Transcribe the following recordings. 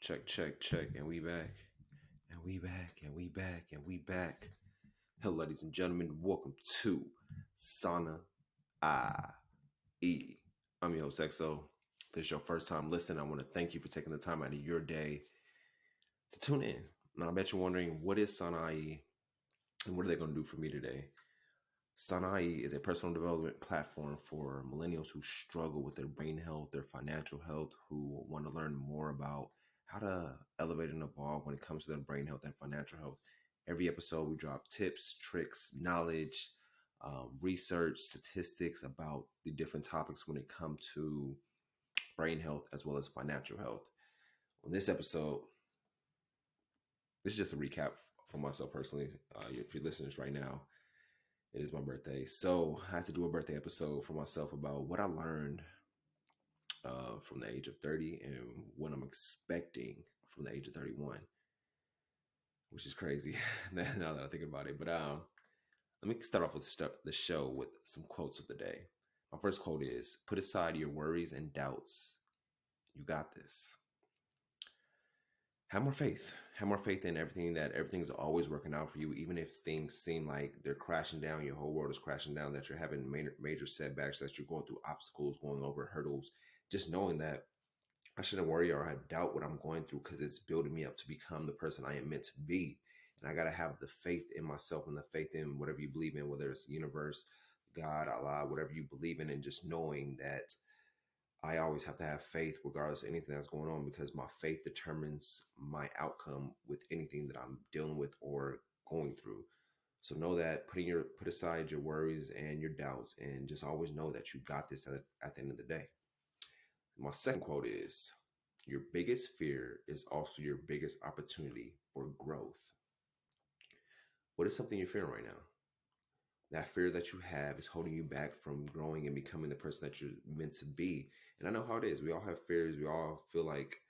Check, check, check, and we back. And we back, and we back, and we back. Hello, ladies and gentlemen. Welcome to Sana IE. I'm your host, XO. If this is your first time listening, I want to thank you for taking the time out of your day to tune in. Now, I bet you're wondering, what is Sana IE and what are they going to do for me today? Sanai is a personal development platform for millennials who struggle with their brain health, their financial health, who want to learn more about how to elevate and evolve when it comes to their brain health and financial health. Every episode, we drop tips, tricks, knowledge, research, statistics about the different topics when it comes to brain health as well as financial health. On this episode, this is just a recap for myself personally. If you're listening to this right now, it is my birthday. So I had to do a birthday episode for myself about what I learned from the age of 30 and what I'm expecting from the age of 31, which is crazy now that I think about it. But let me start off with the show with some quotes of the day. My first quote is, "Put aside your worries and doubts. You got this." Have more faith. Have more faith in everything, that everything's always working out for you, even if things seem like they're crashing down, your whole world is crashing down, that you're having major setbacks, that you're going through obstacles, going over hurdles. Just knowing that I shouldn't worry or I doubt what I'm going through, because it's building me up to become the person I am meant to be. And I got to have the faith in myself and the faith in whatever you believe in, whether it's the universe, God, Allah, whatever you believe in, and just knowing that I always have to have faith regardless of anything that's going on, because my faith determines my outcome with anything that I'm dealing with or going through. So know that, put aside your worries and your doubts, and just always know that you got this at the end of the day. My second quote is, "Your biggest fear is also your biggest opportunity for growth." What is something you're fearing right now? That fear that you have is holding you back from growing and becoming the person that you're meant to be. And I know how it is. We all have fears. We all feel like,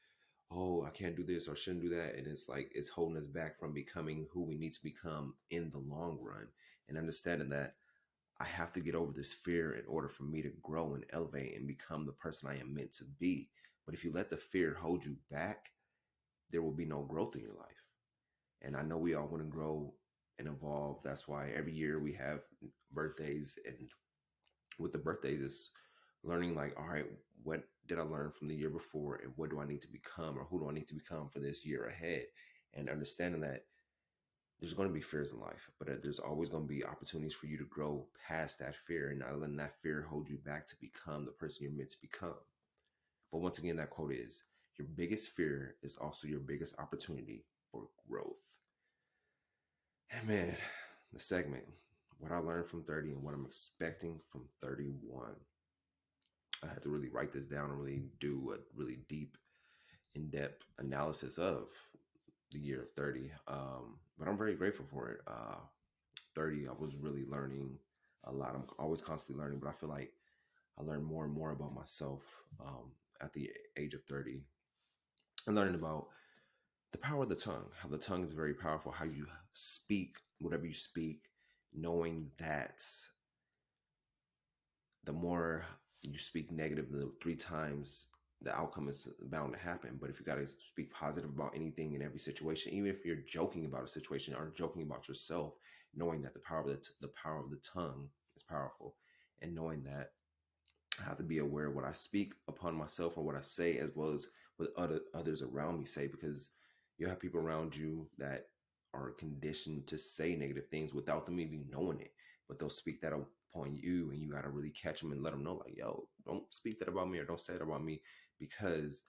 oh, I can't do this or shouldn't do that. And it's like it's holding us back from becoming who we need to become in the long run. And understanding that I have to get over this fear in order for me to grow and elevate and become the person I am meant to be. But if you let the fear hold you back, there will be no growth in your life. And I know we all want to grow and evolve. That's why every year we have birthdays. And with the birthdays, it's learning like, all right, what did I learn from the year before? And what do I need to become, or who do I need to become for this year ahead? And understanding that there's going to be fears in life, but there's always going to be opportunities for you to grow past that fear and not letting that fear hold you back to become the person you're meant to become. But once again, that quote is, "Your biggest fear is also your biggest opportunity for growth." And man, the segment, what I learned from 30 and what I'm expecting from 31. I had to really write this down and really do a really deep, in-depth analysis of the year of 30. But I'm very grateful for it. 30, I was really learning a lot. I'm always constantly learning, but I feel like I learned more and more about myself at the age of 30. And learning about the power of the tongue, how the tongue is very powerful, how you speak, whatever you speak, knowing that the more you speak negative, the 3 times the outcome is bound to happen. But if you got to speak positive about anything in every situation, even if you're joking about a situation or joking about yourself, knowing that the power of the power of the tongue is powerful, and knowing that I have to be aware of what I speak upon myself or what I say, as well as what others around me say, because you have people around you that are conditioned to say negative things without them even knowing it, but they'll speak that upon you, and you got to really catch them and let them know, like, yo, don't speak that about me, or don't say it about me, because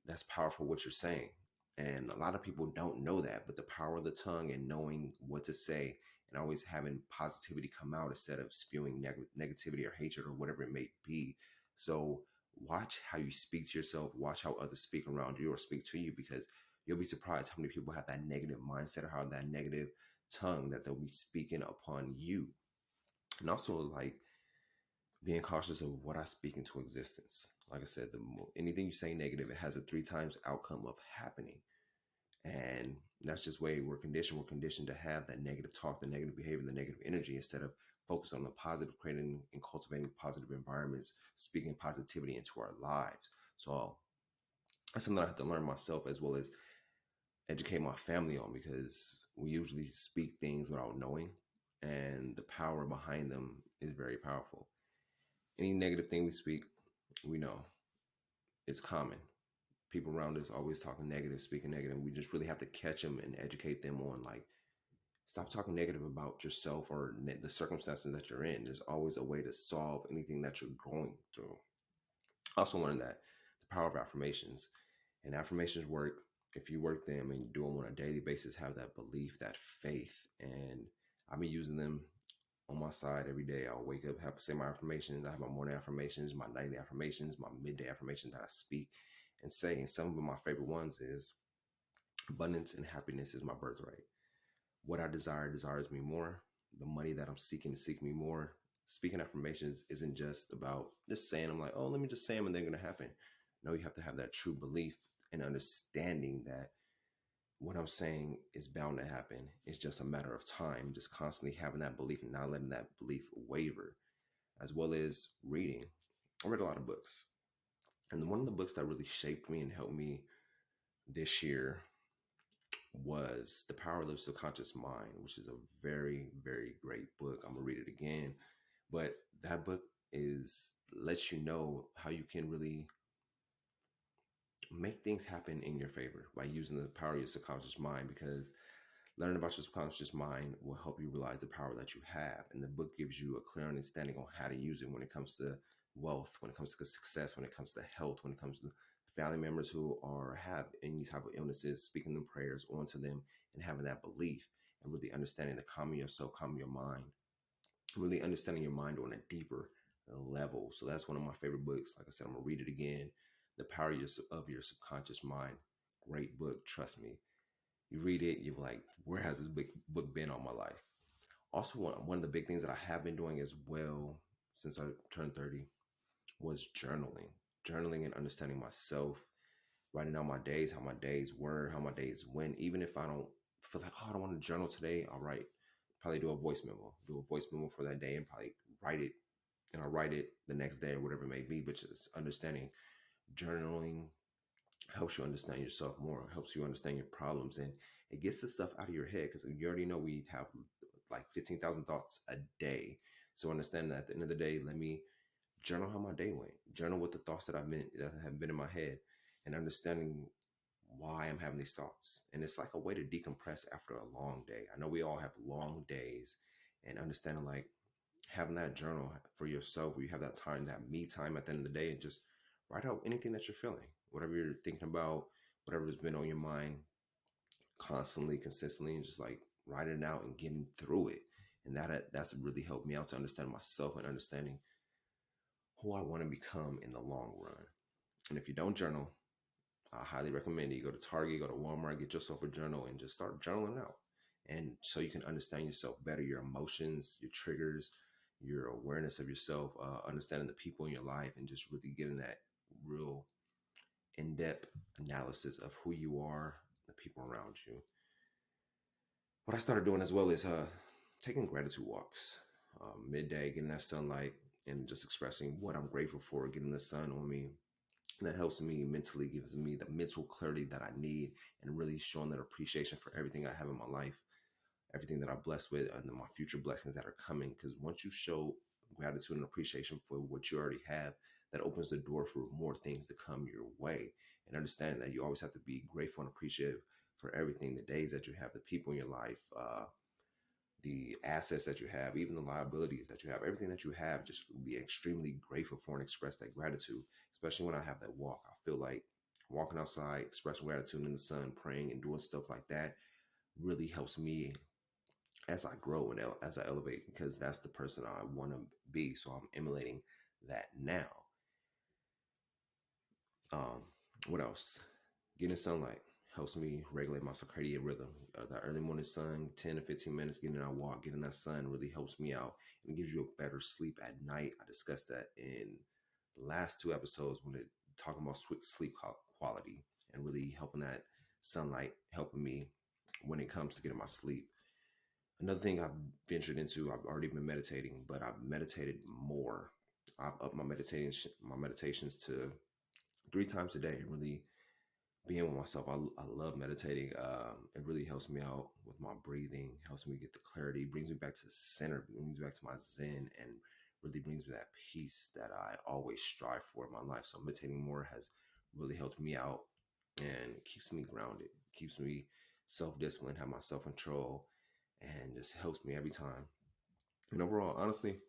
that's powerful what you're saying. And a lot of people don't know that, but the power of the tongue and knowing what to say and always having positivity come out instead of spewing negativity or hatred or whatever it may be. So watch how you speak to yourself, watch how others speak around you or speak to you, because you'll be surprised how many people have that negative mindset or how that negative tongue that they'll be speaking upon you. And also, like, being cautious of what I speak into existence. Like I said, anything you say negative, it has a 3 times outcome of happening. And that's just way we're conditioned. We're conditioned to have that negative talk, the negative behavior, the negative energy, instead of focus on the positive, creating and cultivating positive environments, speaking positivity into our lives. So That's something I have to learn myself as well as educate my family on, because we usually speak things without knowing, and the power behind them is very powerful. Any negative thing we speak, we know it's common. People around us always talking negative, speaking negative. We just really have to catch them and educate them on, like, stop talking negative about yourself or the circumstances that you're in. There's always a way to solve anything that you're going through. I also learned that the power of affirmations, and affirmations work if you work them and you do them on a daily basis, have that belief, that faith. And I've been using them on my side every day. I'll wake up, have to say my affirmations. I have my morning affirmations, my nightly affirmations, my midday affirmations that I speak and say. And some of my favorite ones is abundance and happiness is my birthright. What I desire desires me more. The money that I'm seeking to seek me more. Speaking affirmations isn't just about just saying them like, oh, let me just say them and they're going to happen. No, you have to have that true belief and understanding that what I'm saying is bound to happen. It's just a matter of time. Just constantly having that belief and not letting that belief waver, as well as reading. I read a lot of books. And one of the books that really shaped me and helped me this year was The Power of the Subconscious Mind, which is a very, very great book. I'm gonna read it again. But that book is lets you know how you can really make things happen in your favor by using the power of your subconscious mind, because learning about your subconscious mind will help you realize the power that you have. And the book gives you a clear understanding on how to use it when it comes to wealth, when it comes to success, when it comes to health, when it comes to family members who are have any type of illnesses, speaking the prayers onto them and having that belief and really understanding the calming yourself, calming your mind, really understanding your mind on a deeper level. So that's one of my favorite books. Like I said, I'm gonna read it again. The Power of Your Subconscious Mind. Great book, trust me. You read it, you're like, where has this book been all my life? Also, one of the big things that I have been doing as well since I turned 30 was journaling. Journaling and understanding myself, writing down my days, how my days were, how my days went. Even if I don't feel like, oh, I don't want to journal today, I'll write. Probably do a voice memo. Do a voice memo for that day and probably write it. And I'll write it the next day or whatever it may be. But just understanding journaling helps you understand yourself more, helps you understand your problems, and it gets the stuff out of your head, because you already know we have like 15,000 thoughts a day. So understand that at the end of the day, let me journal how my day went, journal what the thoughts that have been in my head, and understanding why I'm having these thoughts. And it's like a way to decompress after a long day. I know we all have long days, and understanding like having that journal for yourself where you have that time, that me time at the end of the day, and just write out anything that you're feeling, whatever you're thinking about, whatever's been on your mind constantly, consistently, and just like writing it out and getting through it. And that's really helped me out to understand myself and understanding who I want to become in the long run. And if you don't journal, I highly recommend it. You go to Target, go to Walmart, get yourself a journal and just start journaling out. And so you can understand yourself better, your emotions, your triggers, your awareness of yourself, understanding the people in your life, and just really getting that real in depth analysis of who you are, the people around you. What I started doing as well is taking gratitude walks, midday, getting that sunlight, and just expressing what I'm grateful for, getting the sun on me. And that helps me mentally, gives me the mental clarity that I need, and really showing that appreciation for everything I have in my life, everything that I'm blessed with, and then my future blessings that are coming. Because once you show gratitude and appreciation for what you already have, that opens the door for more things to come your way. And understanding that you always have to be grateful and appreciative for everything, the days that you have, the people in your life, the assets that you have, even the liabilities that you have, everything that you have, just be extremely grateful for and express that gratitude. Especially when I have that walk, I feel like walking outside, expressing gratitude in the sun, praying and doing stuff like that really helps me as I grow and as I elevate, because that's the person I want to be. So I'm emulating that now. Um, what else? Getting sunlight helps me regulate my circadian rhythm. The early morning sun, 10 to 15 minutes, getting out walk, getting that sun really helps me out and gives you a better sleep at night. I discussed that in the last two episodes when it talking about sleep quality and really helping that sunlight helping me when it comes to getting my sleep. Another thing I've ventured into, I've already been meditating, but I've meditated more. I've upped my meditations to 3 times a day. Really being with myself. I love meditating. It really helps me out with my breathing, helps me get the clarity, brings me back to center, brings me back to my zen, and really brings me that peace that I always strive for in my life. So meditating more has really helped me out and keeps me grounded, keeps me self-disciplined, have my self-control, and just helps me every time. And overall, honestly,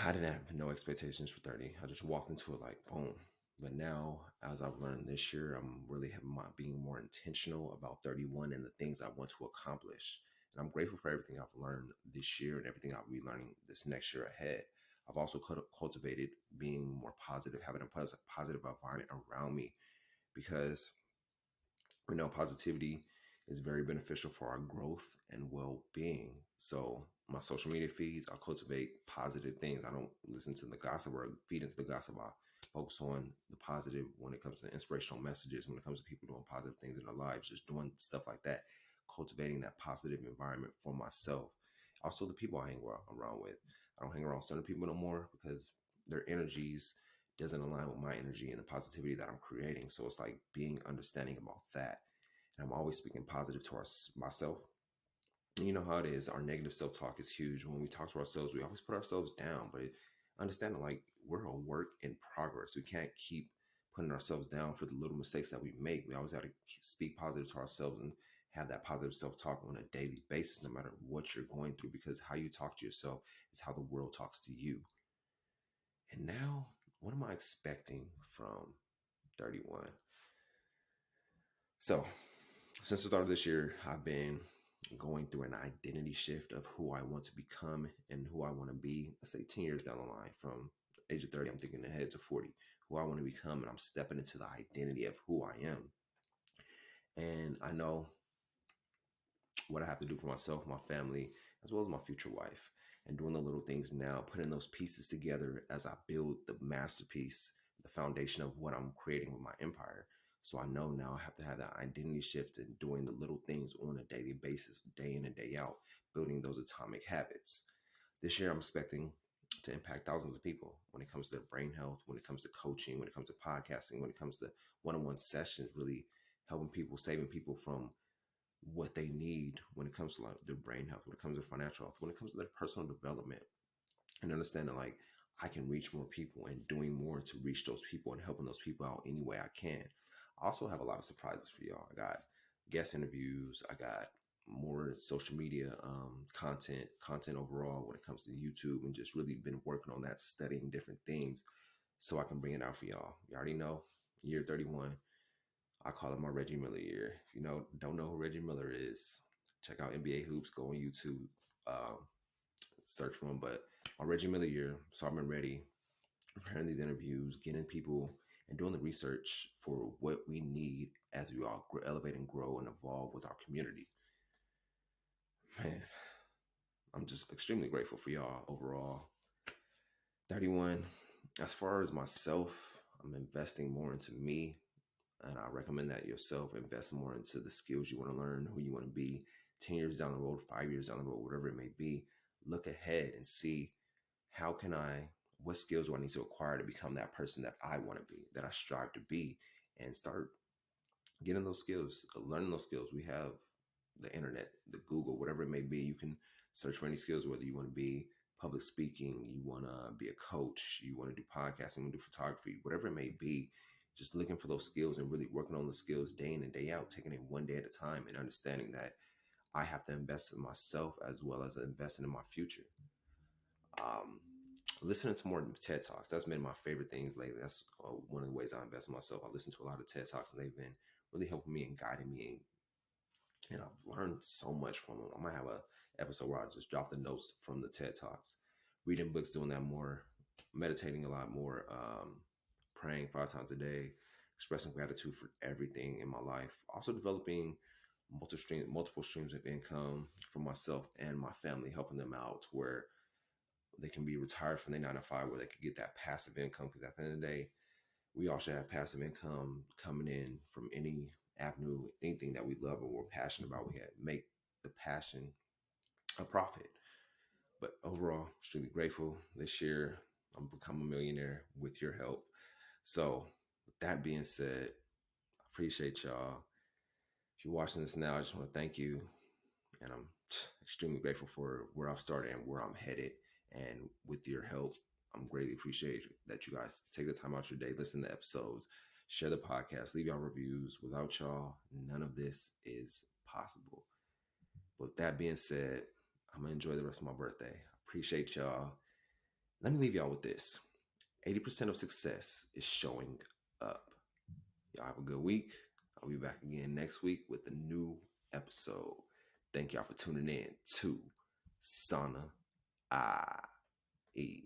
I didn't have no expectations for 30. I just walked into it like boom. But now, as I've learned this year, I'm really having my being more intentional about 31 and the things I want to accomplish. And I'm grateful for everything I've learned this year and everything I'll be learning this next year ahead. I've also cultivated being more positive, having a positive environment around me because we know positivity is very beneficial for our growth and well-being. So my social media feeds, I cultivate positive things. I don't listen to the gossip or feed into the gossip. I focus on the positive when it comes to inspirational messages, when it comes to people doing positive things in their lives, just doing stuff like that, cultivating that positive environment for myself. Also, the people I hang around with. I don't hang around certain people no more because their energies doesn't align with my energy and the positivity that I'm creating. So it's like being understanding about that. And I'm always speaking positive to myself. And you know how it is. Our negative self talk is huge. When we talk to ourselves, we always put ourselves down. But understanding like we're a work in progress. We can't keep putting ourselves down for the little mistakes that we make. We always got to speak positive to ourselves and have that positive self talk on a daily basis, no matter what you're going through, because how you talk to yourself is how the world talks to you. And now, what am I expecting from 31? So, since the start of this year, I've been going through an identity shift of who I want to become and who I want to be. Let's say 10 years down the line, from the age of 30, I'm thinking ahead to 40, who I want to become, and I'm stepping into the identity of who I am. And I know what I have to do for myself, my family, as well as my future wife, and doing the little things now, putting those pieces together as I build the masterpiece, the foundation of what I'm creating with my empire. So I know now I have to have that identity shift and doing the little things on a daily basis, day in and day out, building those atomic habits. This year, I'm expecting to impact thousands of people when it comes to brain health, when it comes to coaching, when it comes to podcasting, when it comes to one-on-one sessions, really helping people, saving people from what they need when it comes to like their brain health, when it comes to financial health, when it comes to their personal development, and understanding like I can reach more people and doing more to reach those people and helping those people out any way I can. I also have a lot of surprises for y'all. I got guest interviews. I got more social media content overall when it comes to YouTube, and just really been working on that, studying different things so I can bring it out for y'all. You already know, year 31. I call it my Reggie Miller year. If you don't know who Reggie Miller is, check out NBA Hoops. Go on YouTube, um, search for him. But my Reggie Miller year, so I've been ready, preparing these interviews, getting people, and doing the research for what we need as we all elevate and grow and evolve with our community. Man, I'm just extremely grateful for y'all overall. 31. As far as myself, I'm investing more into me. And I recommend that yourself invest more into the skills you want to learn, who you want to be 10 years down the road, 5 years down the road, whatever it may be. Look ahead and see how can what skills do I need to acquire to become that person that I want to be, that I strive to be, and start getting those skills, learning those skills. We have the internet, the Google, whatever it may be. You can search for any skills, whether you want to be public speaking, you want to be a coach, you want to do podcasting, you want to do photography, whatever it may be. Just looking for those skills and really working on the skills day in and day out, taking it one day at a time, and understanding that I have to invest in myself as well as investing in my future. Um, Listening to more TED Talks. That's been my favorite things lately. That's one of the ways I invest in myself. I listen to a lot of TED Talks, and they've been really helping me and guiding me, and I've learned so much from them. I might have a episode where I just drop the notes from the TED Talks, reading books, doing that more, meditating a lot more, praying 5 times a day, expressing gratitude for everything in my life. Also developing multiple streams of income for myself and my family, helping them out to where they can be retired from their 9 to 5, where they could get that passive income. Because at the end of the day, we all should have passive income coming in from any avenue, anything that we love and we're passionate about. We have make the passion a profit. But overall, extremely grateful this year. I'm become a millionaire with your help. So with that being said, Appreciate y'all. If you're watching this now, I just want to thank you. And I'm extremely grateful for where I've started and where I'm headed. And with your help, I'm greatly appreciate that you guys take the time out your day, listen to episodes, share the podcast, leave y'all reviews. Without y'all, none of this is possible. With that being said, I'm gonna enjoy the rest of my birthday. Appreciate y'all. Let me leave y'all with this. 80% of success is showing up. Y'all have a good week. I'll be back again next week with a new episode. Thank y'all for tuning in to Sana I E.